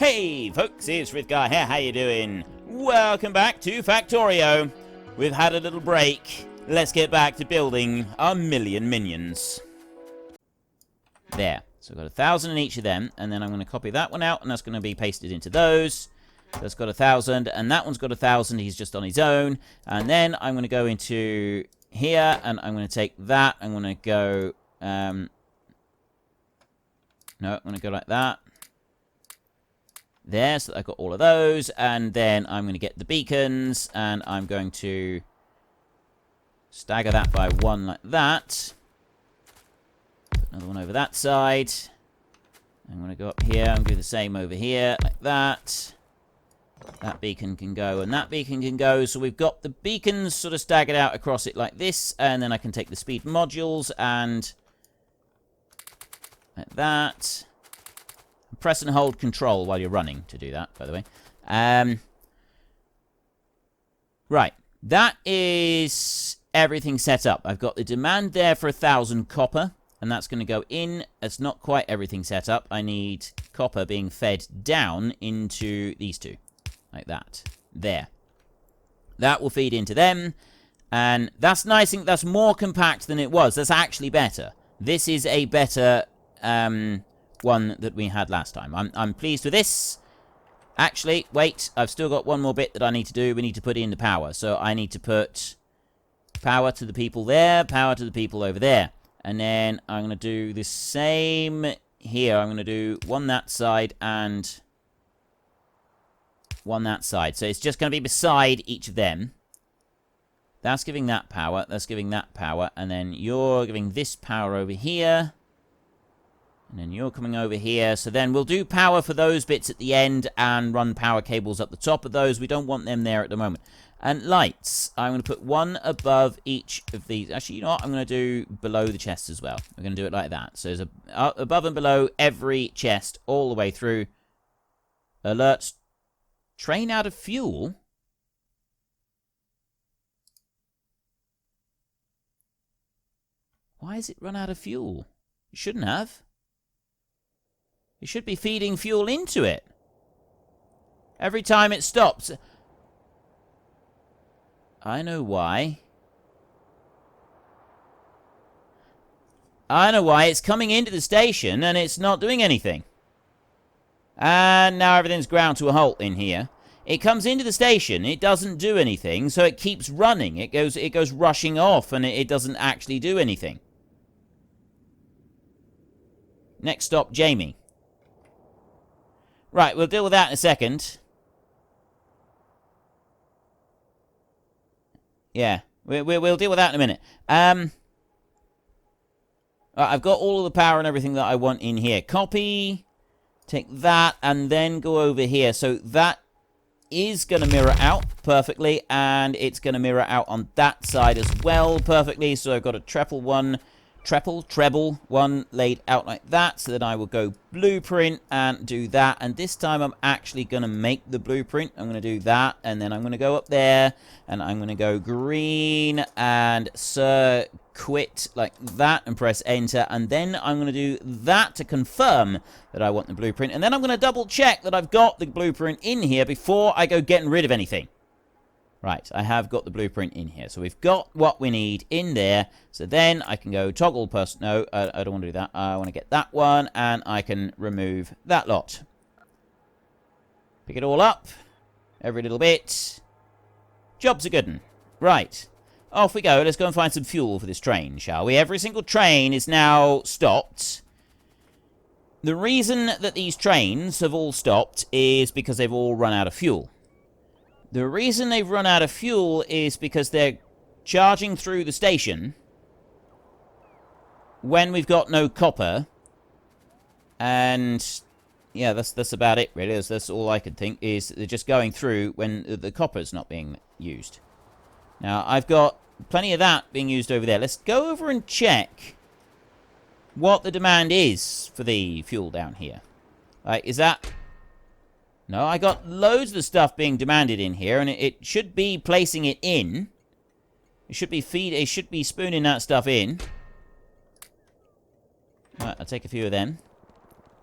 Hey folks, it's Frithgar here, how you doing? Welcome back to Factorio. We've had a little break. Let's get back to building our million minions. There, so I've got 1,000 in each of them, and then I'm going to copy that one out, and that's going to be pasted into those. That's got 1,000, and that one's got 1,000, he's just on his own. And then I'm going to go into here, and I'm going to take that, I'm going to go, no, I'm going to go like that. There, so I've got all of those, and then I'm going to get the beacons, and I'm going to stagger that by one like that. Put another one over that side. I'm going to go up here and do the same over here, like that. That beacon can go, and that beacon can go, so we've got the beacons sort of staggered out across it like this, and then I can take the speed modules, and like that. Press and hold control while you're running to do that, by the way. Right. That is everything set up. I've got the demand there for 1,000 copper, and that's going to go in. It's not quite everything set up. I need copper being fed down into these two. Like that. There. That will feed into them. And that's nice. That's more compact than it was. That's actually better. This is a better one that we had last time. I'm pleased with this. Actually, wait, I've still got one more bit that I need to do. We need to put in the power. So I need to put power to the people there, power to the people over there. And then I'm going to do the same here. I'm going to do one that side and one that side. So it's just going to be beside each of them. That's giving that power. That's giving that power. And then you're giving this power over here. And then you're coming over here. So then we'll do power for those bits at the end and run power cables up the top of those. We don't want them there at the moment. And lights. I'm going to put one above each of these. Actually, you know what? I'm going to do below the chest as well. We're going to do it like that. So there's above and below every chest all the way through. Alerts. Train out of fuel. Why has it run out of fuel? It shouldn't have. It should be feeding fuel into it. Every time it stops. I know why. I know why. It's coming into the station and it's not doing anything. And now everything's ground to a halt in here. It comes into the station. It doesn't do anything. So it keeps running. It goes rushing off and it doesn't actually do anything. Next stop, Jamie. Right, we'll deal with that in a second. Yeah, we'll deal with that in a minute. I've got all of the power and everything that I want in here. Copy, take that, and then go over here. So that is going to mirror out perfectly, and it's going to mirror out on that side as well perfectly. So I've got a treble one laid out like that. So then I will go blueprint and do that. And this time I'm actually going to make the blueprint. I'm going to do that. And then I'm going to go up there and I'm going to go green and circuit like that and press enter. And then I'm going to do that to confirm that I want the blueprint. And then I'm going to double check that I've got the blueprint in here before I go getting rid of anything. Right, I have got the blueprint in here. So we've got what we need in there. So then I can go toggle person. No, I don't want to do that. I want to get that one, and I can remove that lot. Pick it all up. Every little bit. Job's a good one. Right, off we go. Let's go and find some fuel for this train, shall we? Every single train is now stopped. The reason that these trains have all stopped is because they've all run out of fuel. The reason they've run out of fuel is because they're charging through the station when we've got no copper. And yeah, that's about it, really. That's all I could think, is they're just going through when the copper's not being used. Now, I've got plenty of that being used over there. Let's go over and check what the demand is for the fuel down here. Is that... No, I got loads of the stuff being demanded in here, and it should be placing it in. It should be spooning that stuff in. Right, I'll take a few of them.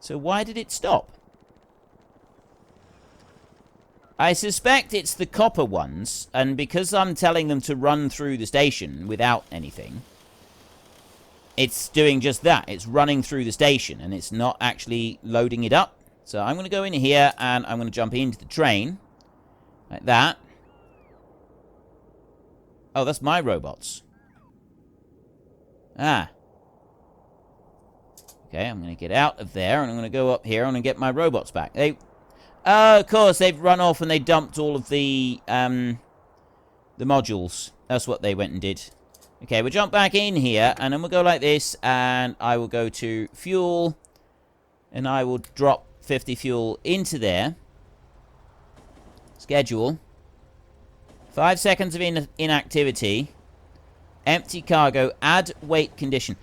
So why did it stop? I suspect it's the copper ones, and because I'm telling them to run through the station without anything, it's doing just that. It's running through the station, and it's not actually loading it up. So I'm going to go in here, and I'm going to jump into the train. Like that. Oh, that's my robots. Ah. Okay, I'm going to get out of there, and I'm going to go up here and get my robots back. Of course, they've run off and they dumped all of the modules. That's what they went and did. Okay, we'll jump back in here, and then we'll go like this, and I will go to fuel, and I will drop 50 fuel into there. Schedule. 5 seconds of inactivity. Empty cargo. Add wait condition.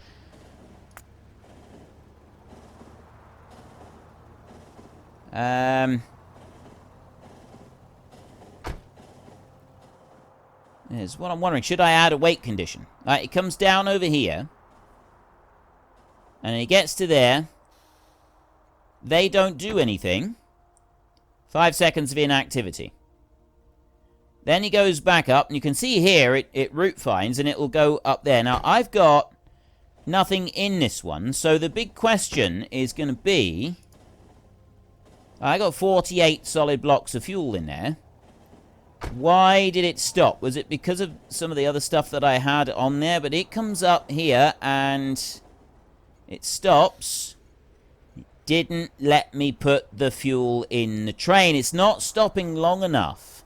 Is what I'm wondering. Should I add a wait condition? Right, it comes down over here. And it gets to there. They don't do anything. 5 seconds of inactivity. Then he goes back up. And you can see here, it route finds. And it will go up there. Now, I've got nothing in this one. So the big question is going to be... I got 48 solid blocks of fuel in there. Why did it stop? Was it because of some of the other stuff that I had on there? But it comes up here and it stops. It didn't let me put the fuel in the train. It's not stopping long enough.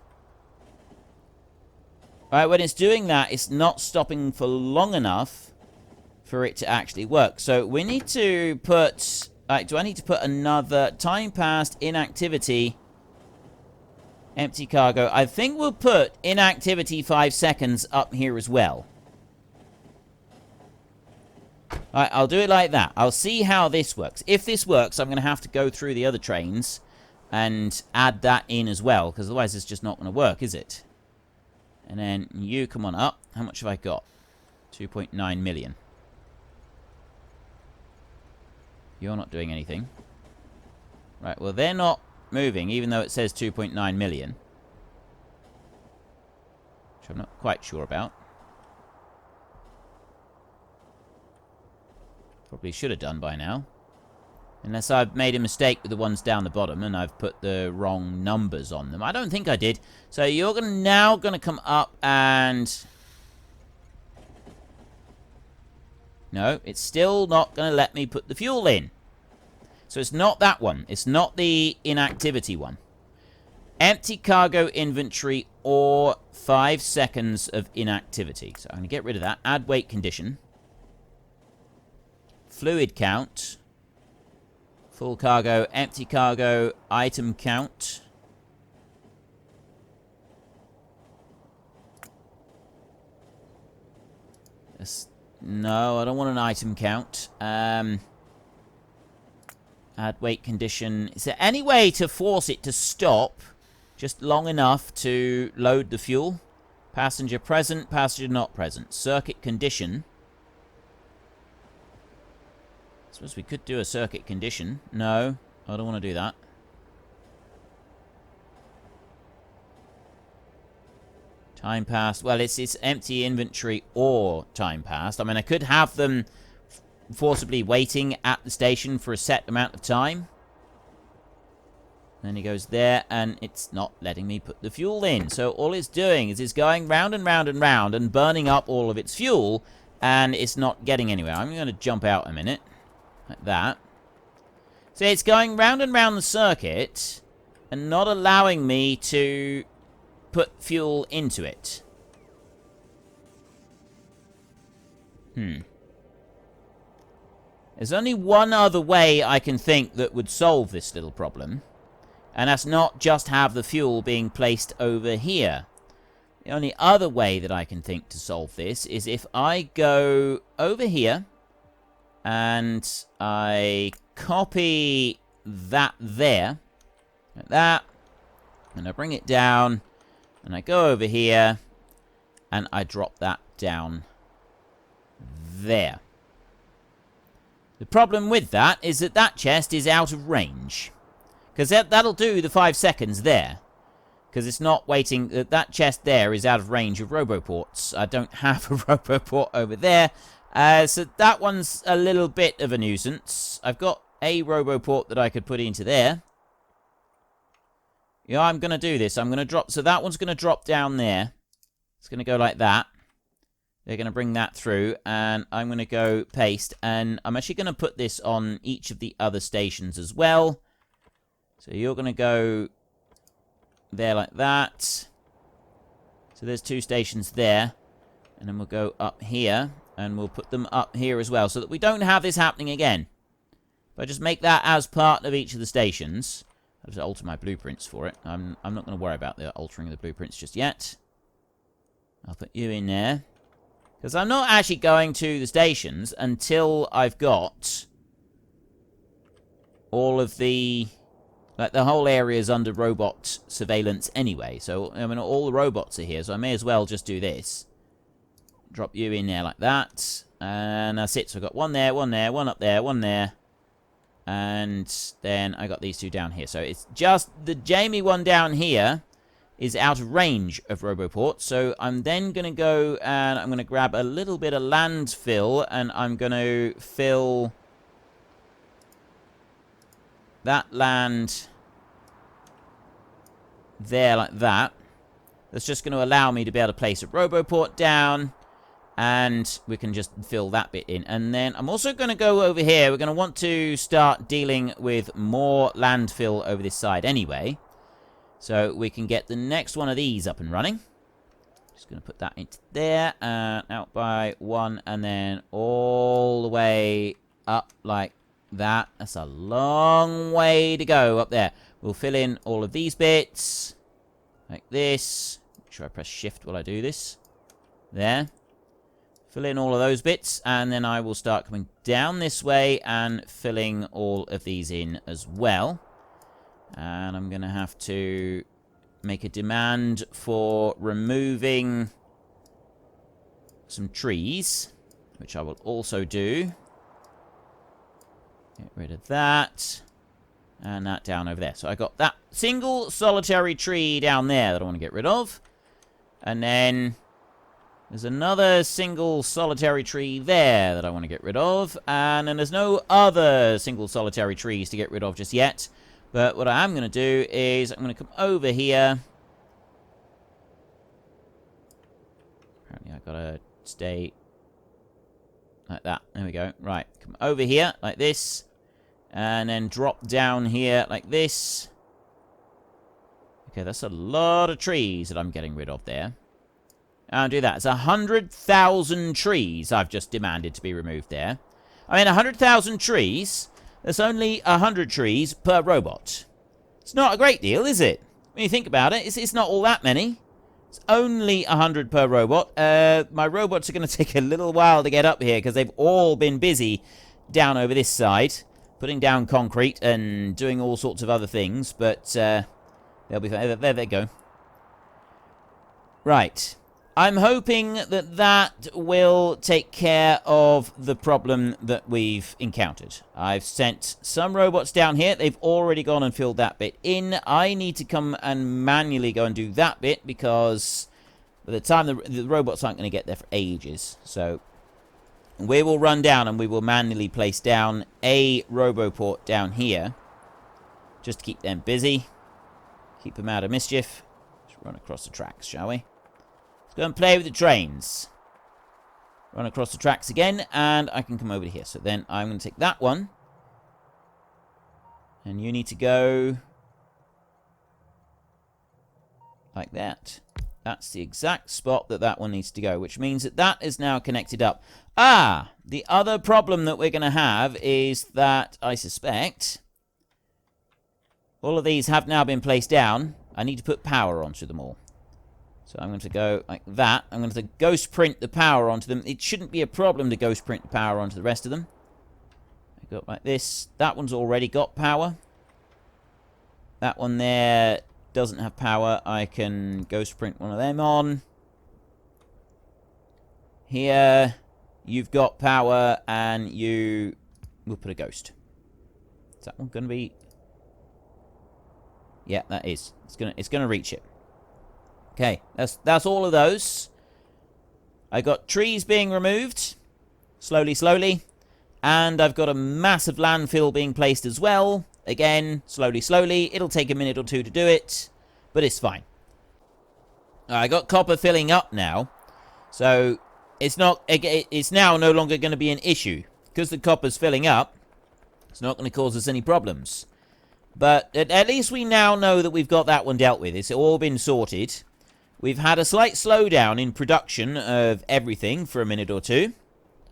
Alright, when it's doing that, it's not stopping for long enough for it to actually work. So we need to put... Alright, do I need to put another time passed, inactivity, empty cargo? I think we'll put inactivity 5 seconds up here as well. Alright, I'll do it like that. I'll see how this works. If this works, I'm going to have to go through the other trains and add that in as well, because otherwise it's just not going to work, is it? And then you come on up. How much have I got? 2.9 million. You're not doing anything. Right, well, they're not moving, even though it says 2.9 million. Which I'm not quite sure about. Probably should have done by now. Unless I've made a mistake with the ones down the bottom and I've put the wrong numbers on them. I don't think I did. So you're now going to come up and... No, it's still not going to let me put the fuel in. So it's not that one. It's not the inactivity one. Empty cargo inventory or 5 seconds of inactivity. So I'm going to get rid of that. Add wait condition. Fluid count. Full cargo, empty cargo, item count. No, I don't want an item count. Add wait condition. Is there any way to force it to stop just long enough to load the fuel? Passenger present, passenger not present. Circuit condition. I suppose we could do a circuit condition. No, I don't want to do that. Time passed. Well, it's empty inventory or time passed. I mean, I could have them forcibly waiting at the station for a set amount of time. Then he goes there, and it's not letting me put the fuel in. So all it's doing is it's going round and round and round and burning up all of its fuel, and it's not getting anywhere. I'm going to jump out a minute. Like that. So it's going round and round the circuit and not allowing me to put fuel into it. There's only one other way I can think that would solve this little problem. And that's not just have the fuel being placed over here. The only other way that I can think to solve this is if I go over here and I copy that there, like that, and I bring it down, and I go over here, and I drop that down there. The problem with that is that chest is out of range. Because that'll do the 5 seconds there. Because it's not waiting. That chest there is out of range of Roboports. I don't have a Roboport over there. So that one's a little bit of a nuisance. I've got a Roboport that I could put into there. Yeah, I'm going to do this. I'm going to drop... So that one's going to drop down there. It's going to go like that. They're going to bring that through. And I'm going to go paste. And I'm actually going to put this on each of the other stations as well. So you're going to go... there like that. So there's 2 stations there. And then we'll go up here. And we'll put them up here as well. So that we don't have this happening again. If I just make that as part of each of the stations. I'll just alter my blueprints for it. I'm not going to worry about the altering of the blueprints just yet. I'll put you in there. Because I'm not actually going to the stations until I've got all of the... like, the whole area is under robot surveillance anyway. So, I mean, all the robots are here. So I may as well just do this. Drop you in there like that. And that's it. So I've got one there, one there, one up there, one there. And then I got these 2 down here. So it's just the Jamie one down here is out of range of Roboport. So I'm then going to go and I'm going to grab a little bit of landfill. And I'm going to fill that land there like that. That's just going to allow me to be able to place a Roboport down. And we can just fill that bit in. And then I'm also going to go over here. We're going to want to start dealing with more landfill over this side anyway. So we can get the next one of these up and running. Just going to put that into there. And out by 1. And then all the way up like that. That's a long way to go up there. We'll fill in all of these bits. Like this. Make sure I press shift while I do this. There. Fill in all of those bits, and then I will start coming down this way and filling all of these in as well. And I'm going to have to make a demand for removing some trees, which I will also do. Get rid of that. And that down over there. So I got that single solitary tree down there that I want to get rid of. And then... there's another single solitary tree there that I want to get rid of. And then there's no other single solitary trees to get rid of just yet. But what I am going to do is I'm going to come over here. Apparently I've got to stay like that. There we go. Right. Come over here like this. And then drop down here like this. Okay, that's a lot of trees that I'm getting rid of there. I'll do that. It's 100,000 trees I've just demanded to be removed there. I mean, 100,000 trees, there's only 100 trees per robot. It's not a great deal, is it? When you think about it, it's not all that many. It's only 100 per robot. My robots are going to take a little while to get up here because they've all been busy down over this side, putting down concrete and doing all sorts of other things. But they'll be fine. There they go. Right. I'm hoping that that will take care of the problem that we've encountered. I've sent some robots down here. They've already gone and filled that bit in. I need to come and manually go and do that bit because by the time the robots aren't going to get there for ages. So we will run down and we will manually place down a Roboport down here just to keep them busy. Keep them out of mischief. Let's run across the tracks, shall we? Let's go and play with the trains. Run across the tracks again, and I can come over to here. So then I'm going to take that one. And you need to go like that. That's the exact spot that that one needs to go, which means that that is now connected up. Ah! The other problem that we're going to have is that, I suspect, all of these have now been placed down. I need to put power onto them all. So I'm going to go like that. I'm going to ghost print the power onto them. It shouldn't be a problem to ghost print the power onto the rest of them. I go like this. That one's already got power. That one there doesn't have power. I can ghost print one of them on. Here, you've got power, and you will put a ghost. Is that one going to be... yeah, that is. It's gonna reach it. Okay, that's all of those. I got trees being removed. Slowly, slowly. And I've got a massive landfill being placed as well. Again, slowly, slowly. It'll take a minute or two to do it. But it's fine. I got copper filling up now. So it's now no longer going to be an issue. Because the copper's filling up, it's not going to cause us any problems. But at least we now know that we've got that one dealt with. It's all been sorted. We've had a slight slowdown in production of everything for a minute or two.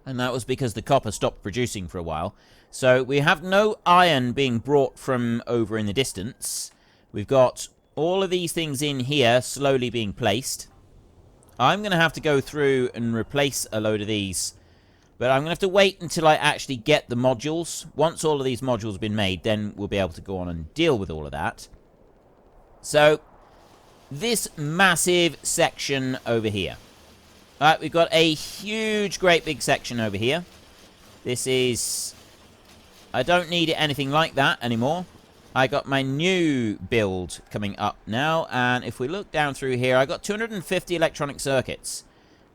And that was because the copper stopped producing for a while. So we have no iron being brought from over in the distance. We've got all of these things in here slowly being placed. I'm going to have to go through and replace a load of these. But I'm going to have to wait until I actually get the modules. Once all of these modules have been made, then we'll be able to go on and deal with all of that. So, this massive section over here. Alright, we've got a huge, great big section over here. This is... I don't need anything like that anymore. I got my new build coming up now. And if we look down through here, I got 250 electronic circuits.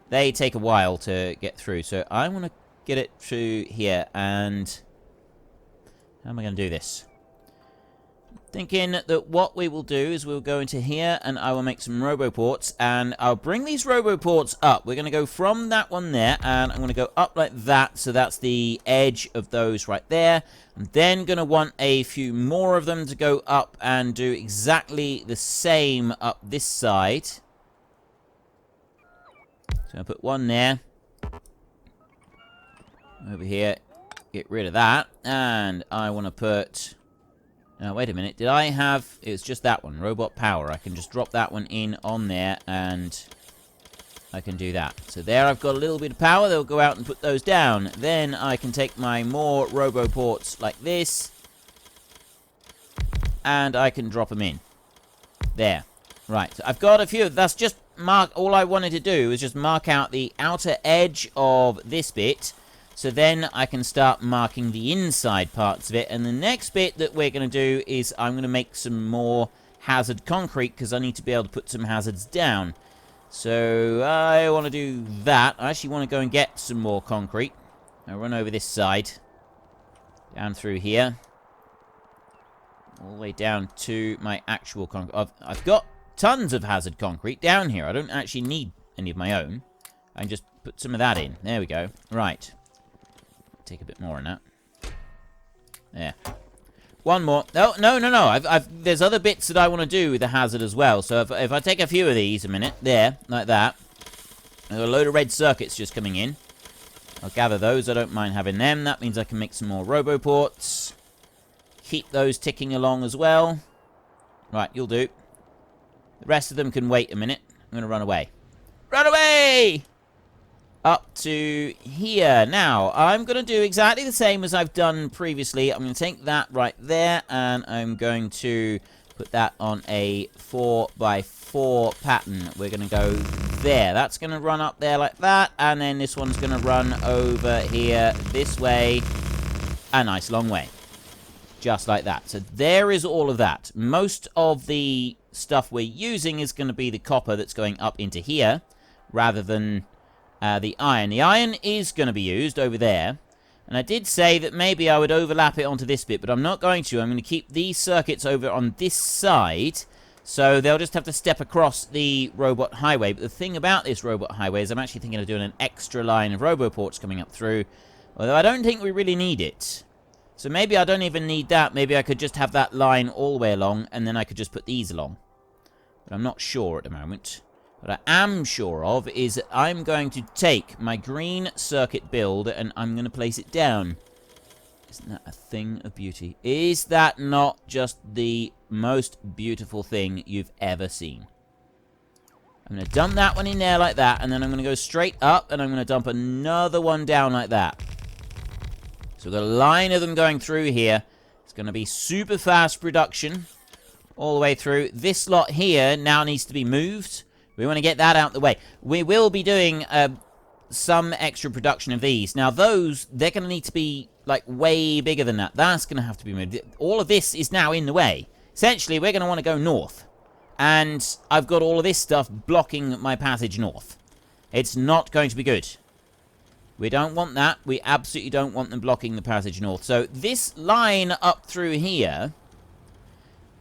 They take a while to get through. So I want to get it through here. And how am I going to do this? Thinking that what we will do is we'll go into here and I will make some roboports and I'll bring these roboports up. We're going to go from that one there and I'm going to go up like that. So that's the edge of those right there. I'm then going to want a few more of them to go up and do exactly the same up this side. So I'll put one there. Over here. Get rid of that. And I want to put... Now, wait a minute. Did I have... It was just that one. Robot power. I can just drop that one in on there and I can do that. So there I've got a little bit of power. They'll go out and put those down. Then I can take my more roboports like this and I can drop them in. There. Right. So I've got a few. That's just mark... All I wanted to do is just mark out the outer edge of this bit. So then I can start marking the inside parts of it. And the next bit that we're going to do is I'm going to make some more hazard concrete because I need to be able to put some hazards down. So I want to do that. I actually want to go and get some more concrete. I'll run over this side. Down through here. All the way down to my actual concrete. I've got tons of hazard concrete down here. I don't actually need any of my own. I can just put some of that in. There we go. Right. Take a bit more on that. There. One more. Oh, no. There's other bits that I want to do with the hazard as well. So if I take a few of these a minute, there, like that. There's a load of red circuits just coming in. I'll gather those. I don't mind having them. That means I can make some more roboports. Keep those ticking along as well. Right, you'll do. The rest of them can wait a minute. I'm going to run away. Run away! Up to here. Now, I'm going to do exactly the same as I've done previously. I'm going to take that right there, and I'm going to put that on a 4x4 pattern. We're going to go there. That's going to run up there like that, and then this one's going to run over here this way, a nice long way. Just like that. So there is all of that. Most of the stuff we're using is going to be the copper that's going up into here, rather than... the iron. The iron is going to be used over there. And I did say that maybe I would overlap it onto this bit, but I'm not going to. I'm going to keep these circuits over on this side, so they'll just have to step across the robot highway. But the thing about this robot highway is I'm actually thinking of doing an extra line of roboports coming up through, although I don't think we really need it. So maybe I don't even need that. Maybe I could just have that line all the way along, and then I could just put these along. But I'm not sure at the moment. What I am sure of is that I'm going to take my green circuit build and I'm going to place it down. Isn't that a thing of beauty? Is that not just the most beautiful thing you've ever seen? I'm going to dump that one in there like that, and then I'm going to go straight up and I'm going to dump another one down like that. So we've got a line of them going through here. It's going to be super fast production all the way through. This lot here now needs to be moved. We want to get that out the way. We will be doing some extra production of these. Now, those, they're going to need to be, like, way bigger than that. That's going to have to be moved. All of this is now in the way. Essentially, we're going to want to go north. and I've got all of this stuff blocking my passage north. It's not going to be good. We don't want that. We absolutely don't want them blocking the passage north. So this line up through here,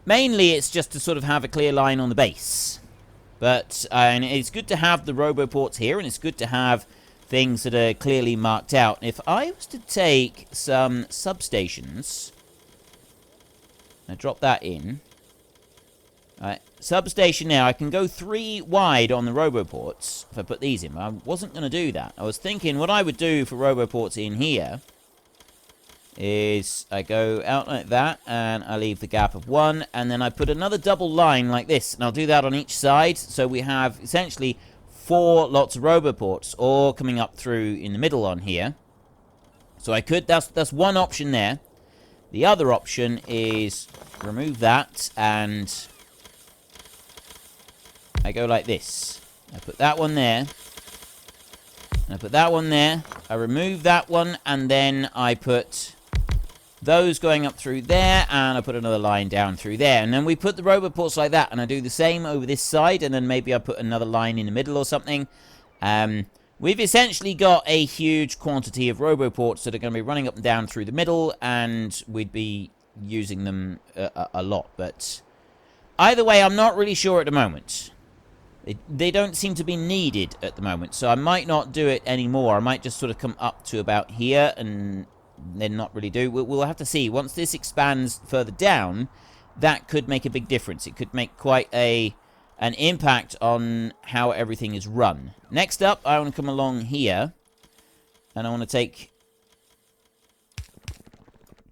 mainly it's just to sort of have a clear line on the base. But and it's good to have the roboports here, and it's good to have things that are clearly marked out. If I was to take some substations, now drop that in. Substation now, I can go 3 wide on the roboports if I put these in. I wasn't going to do that. I was thinking what I would do for roboports in here is I go out like that, and I leave the gap of 1, and then I put another double line like this, and I'll do that on each side, so we have essentially 4 lots of roboports all coming up through in the middle on here. So I could, that's one option there. The other option is remove that, and I go like this. I put that one there. And I put that one there. I remove that one, and then I put those going up through there, and I put another line down through there. And then we put the roboports like that, and I do the same over this side, and then maybe I put another line in the middle or something. We've essentially got a huge quantity of roboports that are going to be running up and down through the middle, and we'd be using them a lot. But either way, I'm not really sure at the moment. They don't seem to be needed at the moment, so I might not do it anymore. I might just sort of come up to about here and then not really do. We'll have to see. Once this expands further down, that could make a big difference. It could make quite an impact on how everything is run. Next up, I want to come along here, and I want to take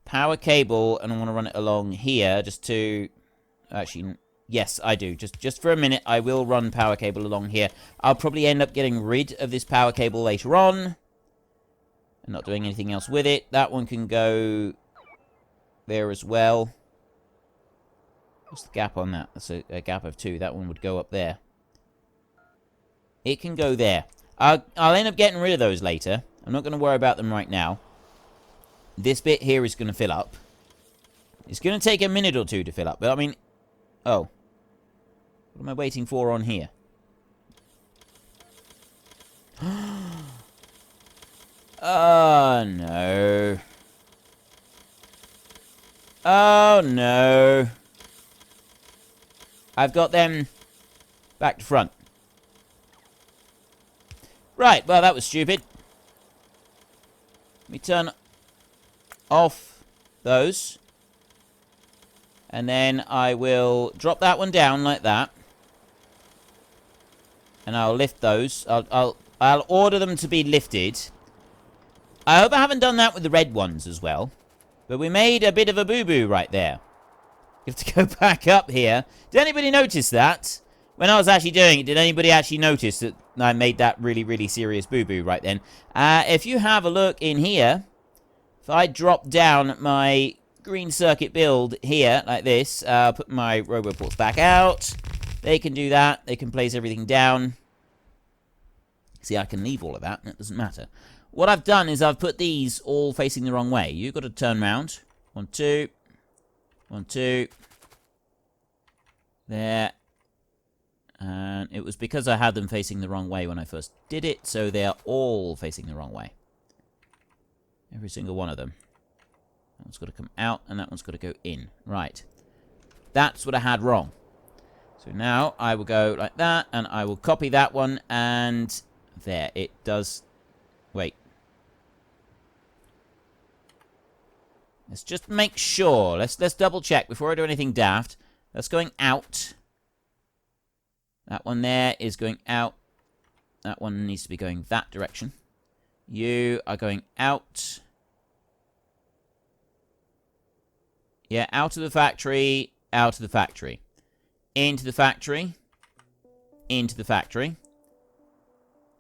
power cable, and I want to run it along here just to... Actually... Yes, I do. Just for a minute, I will run power cable along here. I'll probably end up getting rid of this power cable later on. And not doing anything else with it. That one can go there as well. What's the gap on that? That's a gap of 2. That one would go up there. It can go there. I'll end up getting rid of those later. I'm not going to worry about them right now. This bit here is going to fill up. It's going to take a minute or 2 to fill up. But, I mean... Oh. What am I waiting for on here? Oh, no. Oh, no. I've got them back to front. Right, well, that was stupid. Let me turn off those. And then I will drop that one down like that. And I'll lift those. I'll order them to be lifted. I hope I haven't done that with the red ones as well. But we made a bit of a boo-boo right there. You have to go back up here. Did anybody notice that? When I was actually doing it, did anybody actually notice that I made that really, really serious boo-boo right then? If you have a look in here, if I drop down my green circuit build here, like this, put my roboports back out. They can do that. They can place everything down. See, I can leave all of that. It doesn't matter. What I've done is I've put these all facing the wrong way. You've got to turn round. 1, 2. 1, 2. There. And it was because I had them facing the wrong way when I first did it, so they're all facing the wrong way. Every single one of them. That one's got to come out, and that one's got to go in. Right. That's what I had wrong. So now I will go like that, and I will copy that one, and there. It does... Wait. Let's just make sure. Let's double check before I do anything daft. That's going out. That one there is going out. That one needs to be going that direction. You are going out. Yeah, out of the factory, out of the factory. Into the factory. Into the factory.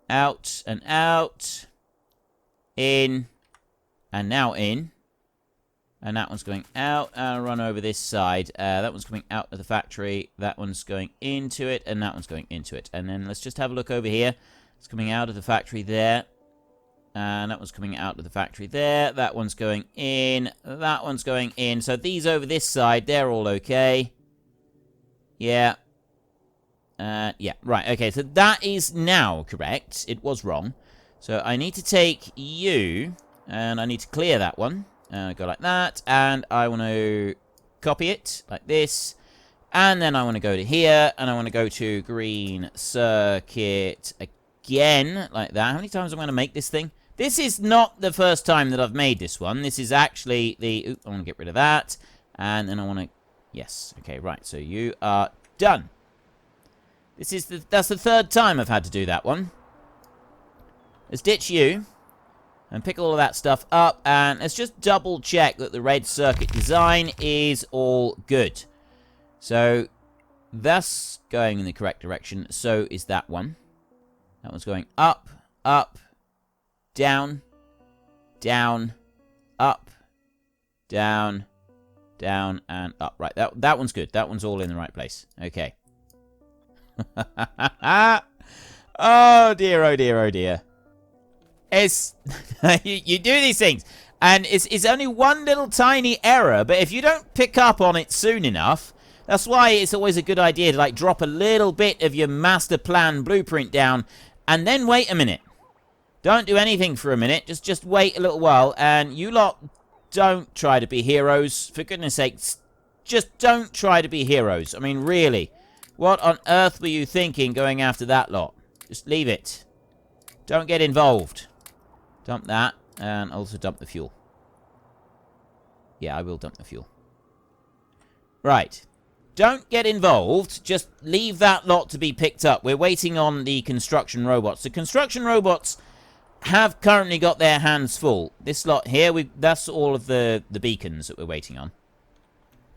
Out and out. In. And now in. And that one's going out. And I'll run over this side. That one's coming out of the factory. That one's going into it. And that one's going into it. And then let's just have a look over here. It's coming out of the factory there. And that one's coming out of the factory there. That one's going in. That one's going in. So these over this side, they're all okay. Yeah. Yeah, right, okay, so that is now correct. It was wrong. So I need to take you, and I need to clear that one. Go like that, and I want to copy it like this. And then I want to go to here, and I want to go to green circuit again, like that. How many times am I going to make this thing? This is not the first time that I've made this one. This is actually the... Ooh, I want to get rid of that. And then I want to... Yes, okay, right. So you are done. That's the third time I've had to do that one. Let's ditch you. And pick all of that stuff up. And let's just double check that the red circuit design is all good. So, that's going in the correct direction. So is that one. That one's going up, up, down, down, up, down, down, and up. Right, that one's good. That one's all in the right place. Okay. Oh dear, oh dear, oh dear. It's... you do these things. And it's only one little tiny error. But if you don't pick up on it soon enough... That's why it's always a good idea to, like, drop a little bit of your master plan blueprint down and then wait a minute. Don't do anything for a minute. Just wait a little while. And you lot, don't try to be heroes. For goodness sakes, just don't try to be heroes. I mean, really. What on earth were you thinking going after that lot? Just leave it. Don't get involved. Dump that. And also dump the fuel. Yeah, I will dump the fuel. Right. Don't get involved. Just leave that lot to be picked up. We're waiting on the construction robots. The construction robots have currently got their hands full. This lot here, that's all of the beacons that we're waiting on.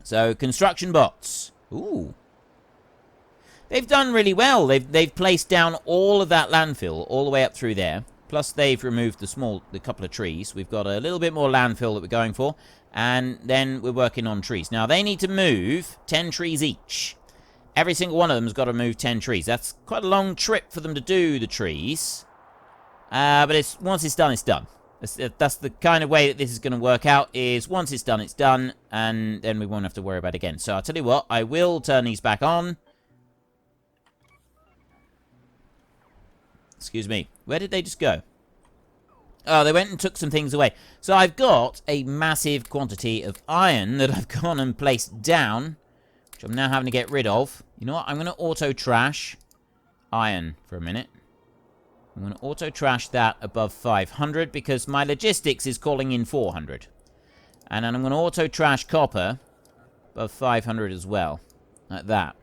So, construction bots. Ooh. They've done really well. They've placed down all of that landfill all the way up through there. Plus, they've removed the couple of trees. We've got a little bit more landfill that we're going for. And then we're working on trees. Now, they need to move 10 trees each. Every single one of them has got to move 10 trees. That's quite a long trip for them to do, the trees. But once it's done, it's done. That's the kind of way that this is going to work out, is once it's done, and then we won't have to worry about it again. So, I'll tell you what, I will turn these back on. Excuse me. Where did they just go? Oh, they went and took some things away. So I've got a massive quantity of iron that I've gone and placed down, which I'm now having to get rid of. You know what? I'm going to auto-trash iron for a minute. I'm going to auto-trash that above 500 because my logistics is calling in 400. And then I'm going to auto-trash copper above 500 as well. Like that.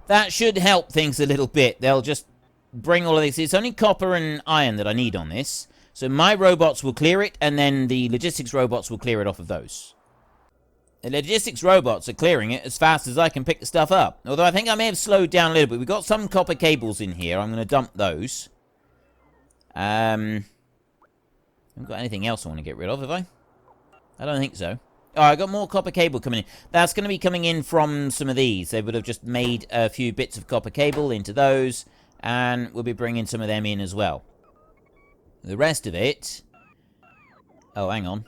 That should help things a little bit. They'll just bring all of this. It's only copper and iron that I need on this. So my robots will clear it, and then the logistics robots will clear it off of those. The logistics robots are clearing it as fast as I can pick the stuff up. Although I think I may have slowed down a little bit. We've got some copper cables in here. I'm going to dump those. I haven't got anything else I want to get rid of, have I? I don't think so. Oh, I got more copper cable coming in. That's going to be coming in from some of these. They would have just made a few bits of copper cable into those. And we'll be bringing some of them in as well. The rest of it... Oh, hang on.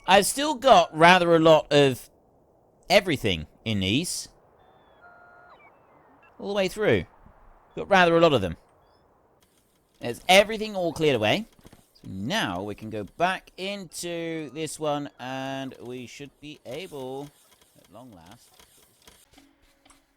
I've still got rather a lot of everything in these. All the way through. Got rather a lot of them. There's everything all cleared away. So now we can go back into this one and we should be able, at long last...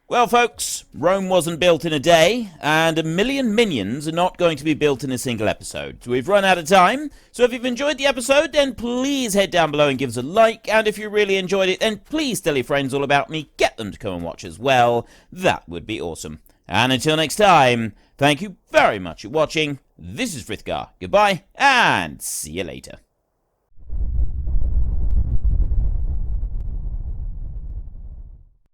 Well, folks, Rome wasn't built in a day, and 1 million minions are not going to be built in a single episode. So we've run out of time, so if you've enjoyed the episode, then please head down below and give us a like, and if you really enjoyed it, then please tell your friends all about me, get them to come and watch as well. That would be awesome. And until next time, thank you very much for watching. This is Frithgar. Goodbye, and see you later.